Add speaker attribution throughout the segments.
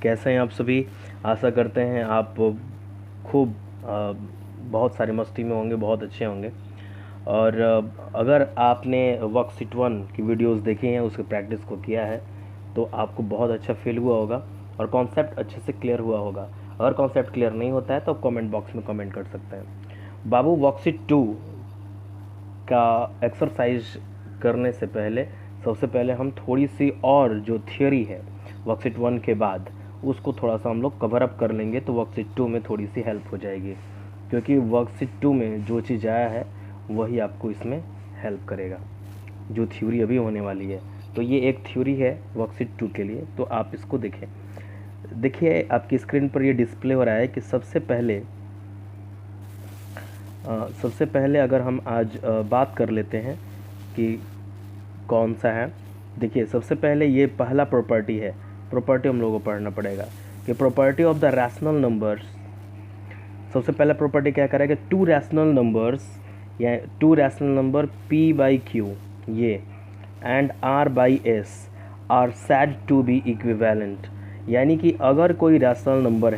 Speaker 1: कैसे हैं आप सभी। आशा करते हैं आप खूब बहुत सारी मस्ती में होंगे, बहुत अच्छे होंगे। और अगर आपने वर्कशीट 1 की वीडियोस देखी हैं, उसके प्रैक्टिस को किया है, तो आपको बहुत अच्छा फील हुआ होगा और कॉन्सेप्ट अच्छे से क्लियर हुआ होगा। अगर कॉन्सेप्ट क्लियर नहीं होता है तो आप कमेंट बॉक्स में कमेंट कर सकते हैं। बाबू, वर्कशीट 2 का एक्सरसाइज करने से पहले सबसे पहले हम थोड़ी सी और जो थियोरी है वर्कशीट 1 के बाद, उसको थोड़ा सा हम लोग कवर अप कर लेंगे तो वर्कशीट 2 में थोड़ी सी हेल्प हो जाएगी, क्योंकि वर्कशीट 2 में जो चीज़ आया है वही आपको इसमें हेल्प करेगा, जो थ्योरी अभी होने वाली है। तो ये एक थ्योरी है वर्कशीट 2 के लिए, तो आप इसको देखें। देखिए आपकी स्क्रीन पर ये डिस्प्ले हो रहा है कि सबसे पहले अगर हम आज बात कर लेते हैं कि कौन सा है। देखिए सबसे पहले ये पहला प्रॉपर्टी है, प्रॉपर्टी हम लोगों को पढ़ना पड़ेगा कि property of the rational numbers. सबसे पहला प्रॉपर्टी क्या करेगा, टू रैशनल नंबर्स या two rational number p by q ये and r by s are said to be equivalent. यानी कि अगर कोई रैशनल नंबर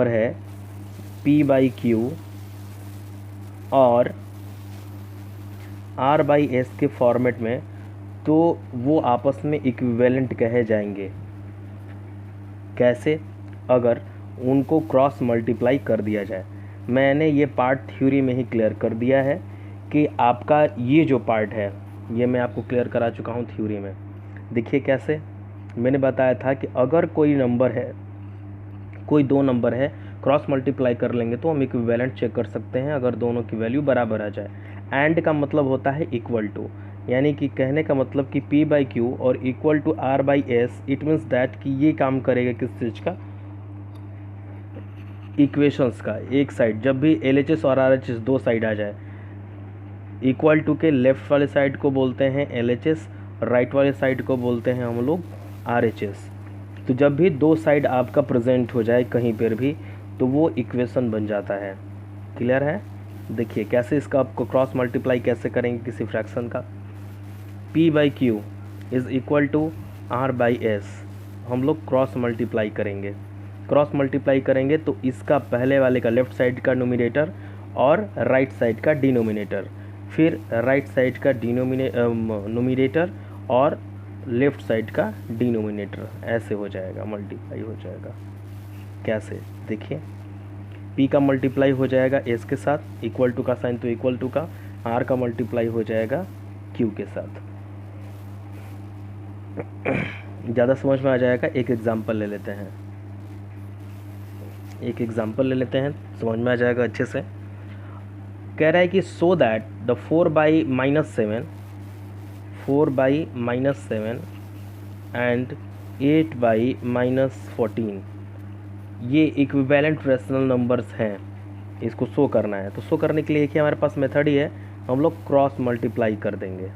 Speaker 1: है p बाई क्यू और r बाई s के फॉर्मेट में, तो वो आपस में इक्विवेलेंट कहे जाएंगे। कैसे? अगर उनको क्रॉस मल्टीप्लाई कर दिया जाए। मैंने ये पार्ट थ्योरी में ही क्लियर कर दिया है कि आपका ये जो पार्ट है ये मैं आपको क्लियर करा चुका हूँ थ्योरी में। देखिए कैसे मैंने बताया था कि अगर कोई नंबर है, कोई दो नंबर है, क्रॉस मल्टीप्लाई कर लेंगे तो हम इक्विवेलेंट चेक कर सकते हैं अगर दोनों की वैल्यू बराबर आ जाए। एंड का मतलब होता है इक्वल टू, यानी कि कहने का मतलब कि p बाई क्यू और equal to r by S. It means that कि ये काम करेगा किस चीज़ का, इक्वेशंस का। एक साइड जब भी LHS और RHS दो साइड आ जाए, इक्वल टू के लेफ्ट वाले साइड को बोलते हैं LHS, राइट वाले साइड को बोलते हैं हम लोग RHS। तो जब भी दो साइड आपका प्रेजेंट हो जाए कहीं पर भी, तो वो इक्वेशन बन जाता है। क्लियर है? देखिए कैसे इसका आपको क्रॉस मल्टीप्लाई कैसे करेंगे किसी फ्रैक्शन का। p by Q is equal to r by S. हम लोग क्रॉस मल्टीप्लाई करेंगे तो इसका पहले वाले का लेफ़्ट साइड का नोमिनेटर और राइट साइड का डिनोमिनेटर, फिर राइट साइड का नोमिनेटर और लेफ़्ट साइड का डिनोमिनेटर, ऐसे हो जाएगा, मल्टीप्लाई हो जाएगा। कैसे? देखिए p का मल्टीप्लाई हो जाएगा s के साथ, इक्वल टू का साइन तो इक्वल टू का, r का मल्टीप्लाई हो जाएगा q के साथ। ज़्यादा समझ में आ जाएगा। एक एग्जांपल ले लेते हैं, समझ में आ जाएगा अच्छे से। कह रहा है कि so that the 4 by minus seven and 8 by minus 14 ये इक्विवेलेंट रैशनल नंबर्स हैं, इसको शो करना है। तो शो करने के लिए हमारे पास मेथड ही है, हम लोग क्रॉस मल्टीप्लाई कर देंगे।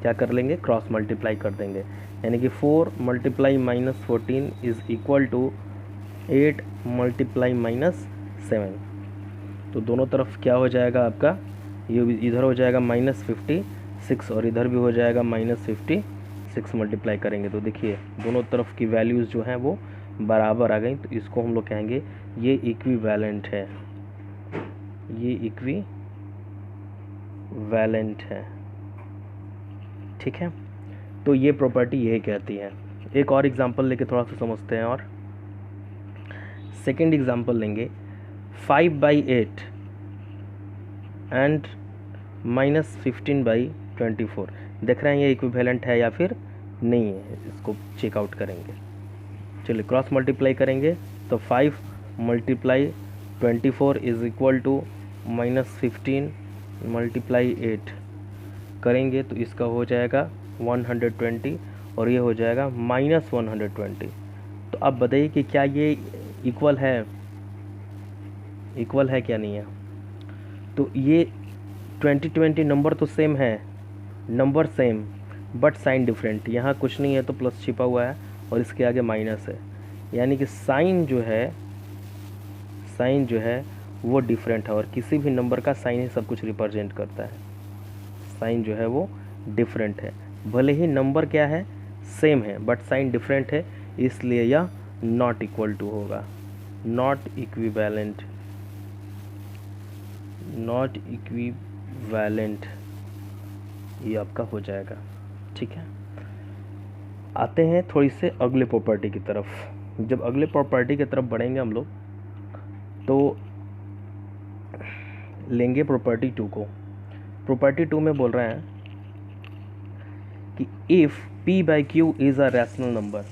Speaker 1: क्या कर लेंगे? क्रॉस मल्टीप्लाई कर देंगे। यानी कि 4 multiply minus 14 is equal to 8 multiply minus 7। तो दोनों तरफ क्या हो जाएगा आपका, ये इधर हो जाएगा -56 और इधर भी हो जाएगा -56। मल्टीप्लाई करेंगे तो देखिए दोनों तरफ की वैल्यूज़ जो हैं वो बराबर आ गई। तो इसको हम लोग कहेंगे ये इक्विवेलेंट है। ठीक है, तो ये प्रॉपर्टी यही कहती है। एक और एग्जांपल लेके थोड़ा सा समझते हैं। और सेकंड एग्जांपल लेंगे, 5 बाई 8 एंड -15 बाई 24। देख रहे हैं ये इक्विवेलेंट है या फिर नहीं है, इसको चेकआउट करेंगे। चलिए क्रॉस मल्टीप्लाई करेंगे तो 5 multiply 24 is equal to -15 multiply 8 करेंगे तो इसका हो जाएगा 120 और ये हो जाएगा -120। तो अब बताइए कि क्या ये इक्वल है क्या नहीं है? तो ये 20 नंबर तो सेम है, number same but sign different. यहाँ कुछ नहीं है तो प्लस छिपा हुआ है और इसके आगे माइनस है, यानी कि साइन जो है वो डिफरेंट है। और किसी भी नंबर का साइन ही सब कुछ रिप्रेजेंट करता है। साइन जो है वो डिफरेंट है, भले ही नंबर क्या है सेम है बट साइन डिफरेंट है, इसलिए यह नॉट इक्वल टू होगा, नॉट इक्विवेलेंट, नॉट इक्विवेलेंट ये आपका हो जाएगा। ठीक है, आते हैं थोड़ी से अगले प्रॉपर्टी की तरफ। जब अगले प्रॉपर्टी की तरफ बढ़ेंगे हम लोग तो लेंगे प्रॉपर्टी 2 को। प्रॉपर्टी 2 में बोल रहे हैं कि if p by Q is a rational number,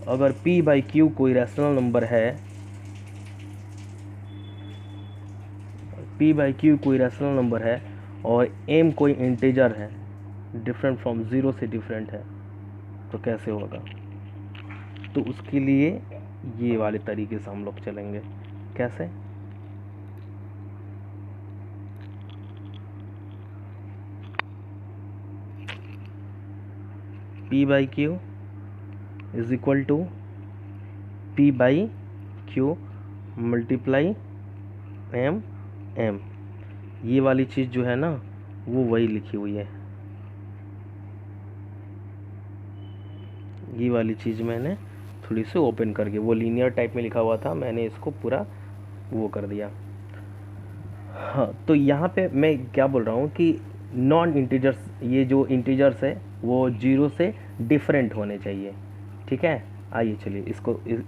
Speaker 1: अगर p बाई क्यू कोई रैशनल नंबर है, p बाई क्यू कोई रैशनल नंबर है और m कोई इंटीजर है, डिफरेंट फ्रॉम ज़ीरो से डिफरेंट है, तो कैसे होगा? तो उसके लिए ये वाले तरीके से हम लोग चलेंगे। कैसे? p by Q is equal to p by Q multiply m, ये वाली चीज़ जो है ना वो वही लिखी हुई है, ये वाली चीज़ मैंने थोड़ी सी ओपन करके, वो लीनियर टाइप में लिखा हुआ था, मैंने इसको पूरा वो कर दिया। हाँ, तो यहाँ पे मैं क्या बोल रहा हूँ कि नॉन इंटीजर्स, ये जो इंटीजर्स है वो जीरो से डिफरेंट होने चाहिए। ठीक है, आइए चलिए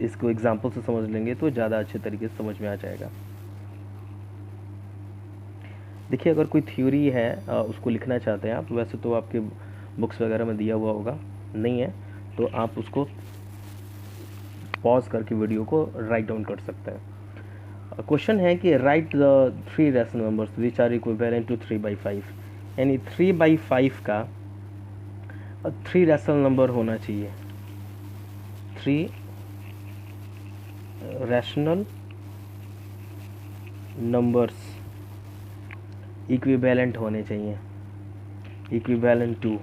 Speaker 1: इसको एग्जांपल से समझ लेंगे तो ज़्यादा अच्छे तरीके से समझ में आ जाएगा। देखिए, अगर कोई थ्योरी है उसको लिखना चाहते हैं आप, वैसे तो आपके बुक्स वगैरह में दिया हुआ होगा, नहीं है तो आप उसको पॉज करके वीडियो को राइट डाउन कर सकते हैं। क्वेश्चन है कि write the 3 rational numbers which are equivalent to 3/5, यानी 3/5 का 3 रैशनल नंबर होना चाहिए, 3 रैशनल नंबर्स इक्विवेलेंट होने चाहिए, इक्विवेलेंट टू,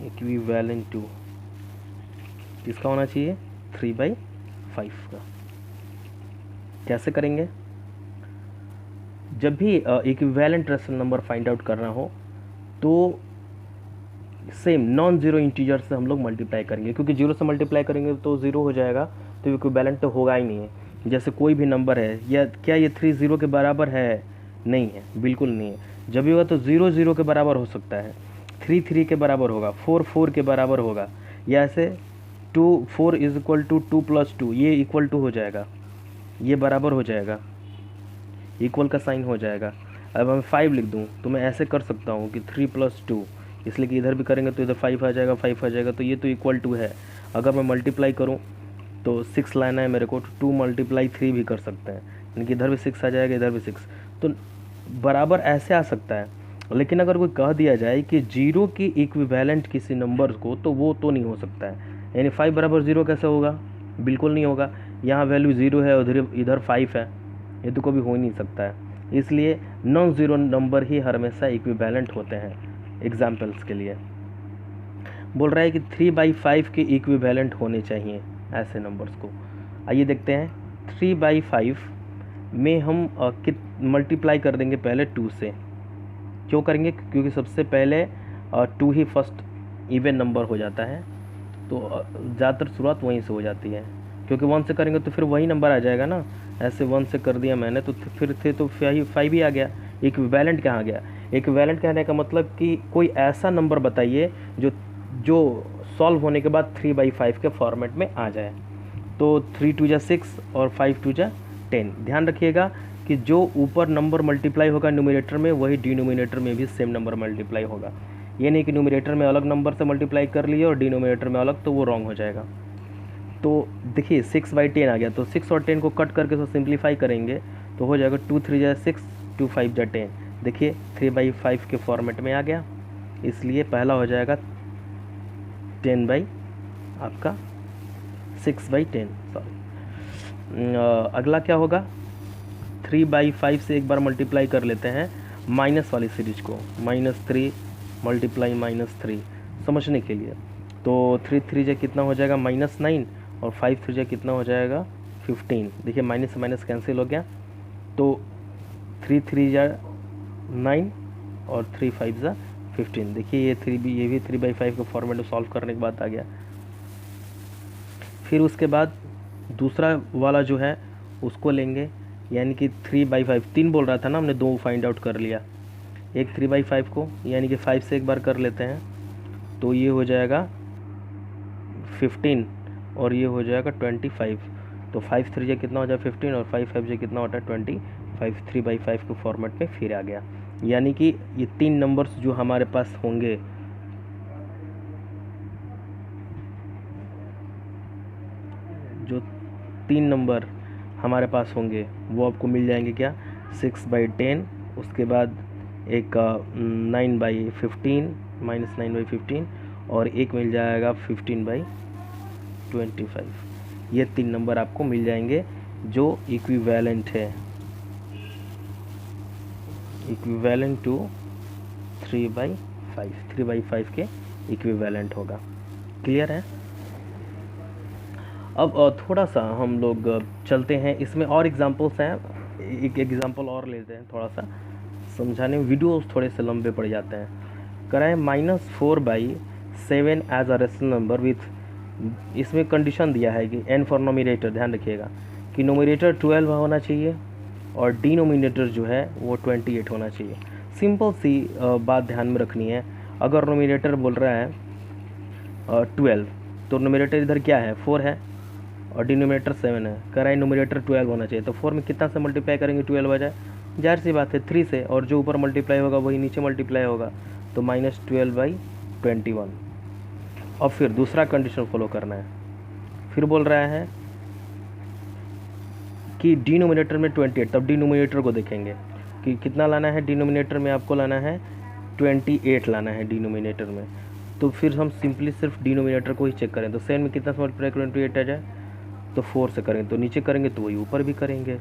Speaker 1: इक्विवेलेंट टू किसका होना चाहिए? 3/5 का। कैसे करेंगे? जब भी equivalent rational number find out करना हो तो सेम नॉन ज़ीरो इंटीजर से हम लोग मल्टीप्लाई करेंगे, क्योंकि जीरो से मल्टीप्लाई करेंगे तो ज़ीरो हो जाएगा, तो इक्विवेलेंट तो होगा ही नहीं है। जैसे कोई भी नंबर है, या क्या ये 3 0 के बराबर है? नहीं है, बिल्कुल नहीं है। जब भी होगा तो 0 0 के बराबर हो सकता है, 3 3 के बराबर होगा, 4 4 के बराबर होगा, या ऐसे 2 4 इज इक्वल टू 2 + 2, ये इक्वल टू हो जाएगा, ये बराबर हो जाएगा, इक्वल का साइन हो जाएगा। अब मैं 5 लिख दूँ तो मैं ऐसे कर सकता हूँ कि 3 + 2, इसलिए कि इधर भी करेंगे तो इधर 5 आ जाएगा, 5 आ जाएगा, तो ये तो इक्वल टू है। अगर मैं मल्टीप्लाई करूँ तो 6 लाना है मेरे को, तो 2 × 3 भी कर सकते हैं, यानी कि इधर भी 6 आ जाएगा, इधर भी 6, तो बराबर ऐसे आ सकता है। लेकिन अगर कोई कह दिया जाए कि जीरो की इक्विवेलेंट किसी नंबर को, तो वो तो नहीं हो सकता है। यानी 5 = 0 कैसे होगा? बिल्कुल नहीं होगा। यहाँ वैल्यू 0 है, उधर इधर 5 है, ये तो कभी हो ही नहीं सकता है। इसलिए नॉन ज़ीरो नंबर ही हमेशा इक्विवेलेंट होते हैं। एग्जाम्पल्स के लिए बोल रहा है कि 3/5 के इक्विवेलेंट होने चाहिए ऐसे नंबर्स को। आइए देखते हैं, 3/5 में हम मल्टीप्लाई कर देंगे पहले 2 से। क्यों करेंगे? क्योंकि सबसे पहले 2 ही फर्स्ट इवन नंबर हो जाता है, तो ज़्यादातर शुरुआत वहीं से हो जाती है। क्योंकि 1 से करेंगे तो फिर वही नंबर आ जाएगा ना, ऐसे 1 से कर दिया मैंने तो फिर थे तो 5 ही आ गया। इक्विवेलेंट कहाँ गया? इक्विवेलेंट कहने का मतलब कि कोई ऐसा नंबर बताइए जो सॉल्व होने के बाद 3/5 के फॉर्मेट में आ जाए। तो 3 2 6 और 5 2 10। ध्यान रखिएगा कि जो ऊपर नंबर मल्टीप्लाई होगा न्यूमरेटर में, वही डिनोमिनेटर में भी सेम नंबर मल्टीप्लाई होगा। ये नहीं कि न्यूमरेटर में अलग नंबर से मल्टीप्लाई कर लिए और डिनोमिनेटर में अलग, तो वो रॉन्ग हो जाएगा। तो देखिए 6/10 आ गया, तो 6 और 10 को कट करके तो सिंप्लीफाई करेंगे तो हो जाएगा 2 3 6, 2 5 10। देखिए 3/5 के फॉर्मेट में आ गया, इसलिए पहला हो जाएगा 6/10, सॉरी। अगला क्या होगा? 3/5 से एक बार मल्टीप्लाई कर लेते हैं माइनस वाली सीरीज को, -3 × -3 समझने के लिए। तो 3 3 कितना हो जाएगा? -9, और 5 3 कितना हो जाएगा? 15। देखिए माइनस से माइनस कैंसिल हो गया, तो 3 3 9 और 3 5 15। देखिए ये भी 3/5 के फॉर्मेट में सॉल्व करने के बाद आ गया। फिर उसके बाद दूसरा वाला जो है उसको लेंगे, यानी कि 3/5, 3 बोल रहा था ना, हमने 2 फाइंड आउट कर लिया। एक 3/5 को यानी कि 5 से एक बार कर लेते हैं, तो ये हो जाएगा 15 और ये हो जाएगा 25। तो 5 3 कितना हो जाए 15 और 5 5 कितना होता है 25। 3/5 के फॉर्मेट में फिर आ गया। यानी कि ये 3 नंबर्स जो हमारे पास होंगे, जो 3 नंबर हमारे पास होंगे वो आपको मिल जाएंगे क्या, 6/10, उसके बाद एक 9/15 -9/15 और एक मिल जाएगा 15/25। ये 3 नंबर आपको मिल जाएंगे जो इक्विवेलेंट है, इक्विवेलेंट टू 3/5, 3/5 के इक्विवेलेंट होगा। क्लियर है। अब थोड़ा सा हम लोग चलते हैं, इसमें और एग्जांपल्स हैं, एक एग्जांपल और लेते हैं, थोड़ा सा समझाने में वीडियोस थोड़े से लंबे पड़ जाते हैं। कराएं -4/7 as a rational number with, इसमें कंडीशन दिया है कि n फॉर नोमिनेटर, ध्यान रखिएगा कि नोमिनेटर 12 होना चाहिए और डिनोमिनेटर जो है वो 28 होना चाहिए। सिंपल सी बात ध्यान में रखनी है। अगर नोमिनेटर बोल रहा है 12, तो नोमिनेटर इधर क्या है 4 है और डिनोमिनेटर 7 है। कराए नोमिनेटर 12 होना चाहिए, तो 4 में कितना से मल्टीप्लाई करेंगे 12 आ जाए, जाहिर सी बात है 3 से, और जो ऊपर मल्टीप्लाई होगा वही नीचे मल्टीप्लाई होगा, तो -12/21। अब फिर दूसरा कंडीशन फॉलो करना है। फिर बोल रहा है कि डिनोमिनेटर में 28, तब डिनोमिनेटर को देखेंगे कि कितना लाना है डिनोमिनेटर में, आपको लाना है 28 लाना है डिनोमिनेटर में। तो फिर हम सिंपली सिर्फ डिनोमिनेटर को ही चेक करें, तो 7 में कितना से मल्टीप्लाई 28 आ जाए, तो 4 से करेंगे, तो नीचे करेंगे तो वही ऊपर भी करेंगे,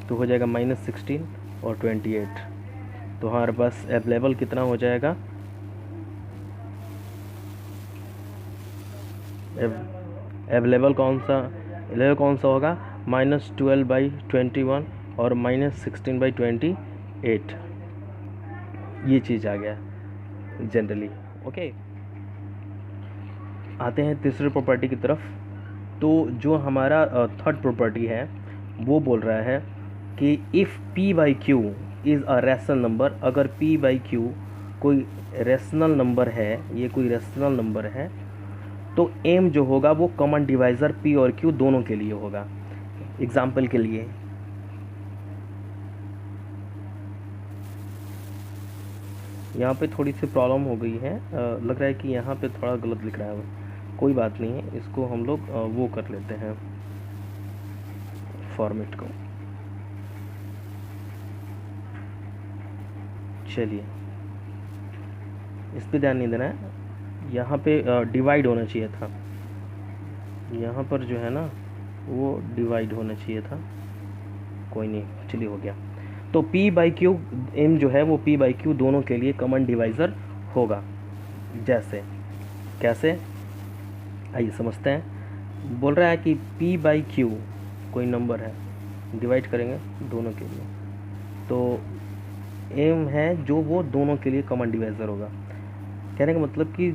Speaker 1: तो हो जाएगा -16 और 28। तो हमारे पास अवेलेबल कितना हो जाएगा, अवेलेबल कौन सा होगा, -12/21 और -16/28। ये चीज़ आ गया जनरली। ओके, आते हैं तीसरे प्रॉपर्टी की तरफ। तो जो हमारा थर्ड प्रॉपर्टी है वो बोल रहा है कि if p/q is a rational number, अगर p/q कोई रैशनल नंबर है, ये कोई रैशनल नंबर है, तो m जो होगा वो कॉमन डिवाइज़र p और q दोनों के लिए होगा। एग्जाम्पल के लिए यहाँ पे थोड़ी सी प्रॉब्लम हो गई है, लग रहा है कि यहाँ पे थोड़ा गलत लिख रहा है, कोई बात नहीं है, इसको हम लोग वो कर लेते हैं फॉर्मेट को। चलिए, इस पे ध्यान नहीं देना है, यहाँ पे डिवाइड होना चाहिए था, यहाँ पर जो है ना वो डिवाइड होना चाहिए था, कोई नहीं, चलिए हो गया। तो p/q m जो है वो p/q दोनों के लिए कॉमन डिवाइज़र होगा। जैसे कैसे, आइए समझते हैं। बोल रहा है कि p/q कोई नंबर है, डिवाइड करेंगे दोनों के लिए, तो m है जो वो दोनों के लिए कॉमन डिवाइज़र होगा। कहने का मतलब कि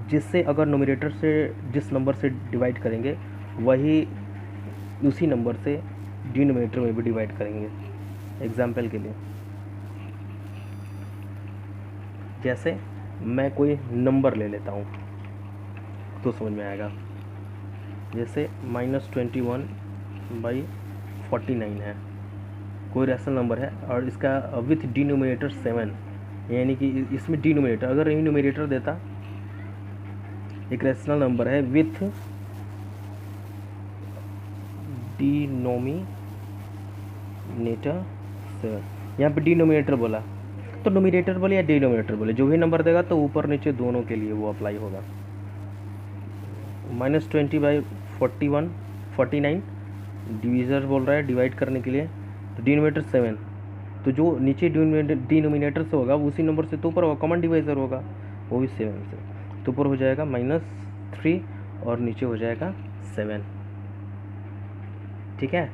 Speaker 1: जिससे अगर नोमिनेटर से जिस नंबर से डिवाइड करेंगे वही उसी नंबर से डिनोमिनेटर में भी डिवाइड करेंगे। एग्जाम्पल के लिए, जैसे मैं कोई नंबर ले लेता हूँ तो समझ में आएगा, जैसे -21/49 है, कोई रैशनल नंबर है और इसका विथ डिनोमिनेटर 7, यानी कि इसमें डिनोमिनेटर अगर यही न्यूमरेटर देता, एक रैशनल नंबर है विथ डिनोमिनेटर 7, यहाँ पे डिनोमिनेटर बोला तो नोमिनेटर बोले या डिनोमिनेटर बोले, जो भी नंबर देगा तो ऊपर नीचे दोनों के लिए वो अप्लाई होगा। -20/49 डिवीज़र बोल रहा है डिवाइड करने के लिए, तो डिनोमिनेटर 7, तो जो नीचे डिनोमिनेटर से होगा उसी नंबर से तो ऊपर होगा, कॉमन डिवाइज़र होगा वो भी 7 से, तो ऊपर हो जाएगा -3 और नीचे हो जाएगा 7। ठीक है,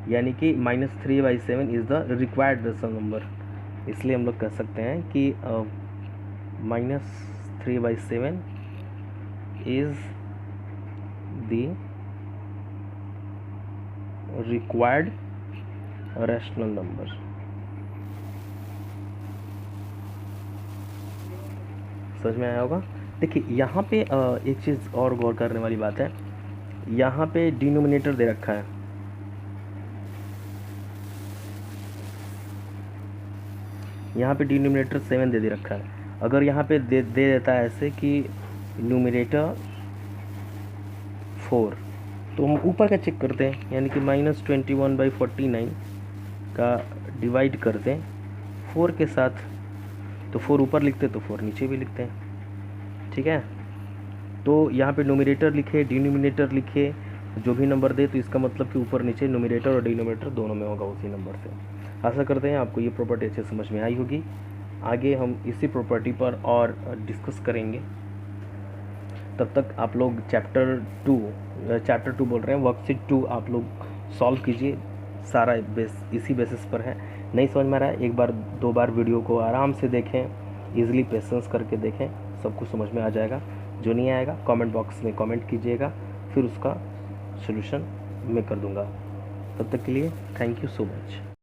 Speaker 1: यानी कि -3/7 is the required rational number. इसलिए हम लोग कह सकते हैं कि -3/7 is the required rational number। समझ में आया होगा। देखिए यहाँ पे एक चीज़ और गौर करने वाली बात है, यहाँ पे डिनोमिनेटर दे रखा है, यहाँ पे डिनोमिनेटर 7 दे रखा है। अगर यहाँ पे दे देता है ऐसे कि न्यूमिनेटर 4, तो हम ऊपर का चेक करते हैं, यानी कि -21/49 का डिवाइड करते हैं 4 के साथ, तो 4 ऊपर लिखते तो 4 नीचे भी लिखते हैं, ठीक है। तो यहाँ पे न्यूमिनेटर लिखे, डिनोमिनेटर लिखे, जो भी नंबर दे तो इसका मतलब कि ऊपर नीचे न्यूमिनेटर और डिनोमिनेटर दोनों में होगा उसी नंबर से। आशा करते हैं आपको ये प्रॉपर्टी अच्छे समझ में आई होगी। आगे हम इसी प्रॉपर्टी पर और डिस्कस करेंगे। तब तक आप लोग चैप्टर 2 बोल रहे हैं, वर्कशीट 2 आप लोग सॉल्व कीजिए। सारा इसी बेसिस पर है। नहीं समझ में आ रहा है, एक बार 2 बार वीडियो को आराम से देखें, ईजिली पेशेंस करके देखें, सब कुछ समझ में आ जाएगा। जो नहीं आएगा कमेंट बॉक्स में कमेंट कीजिएगा, फिर उसका सॉल्यूशन मैं कर दूंगा। तब तक के लिए थैंक यू सो मच।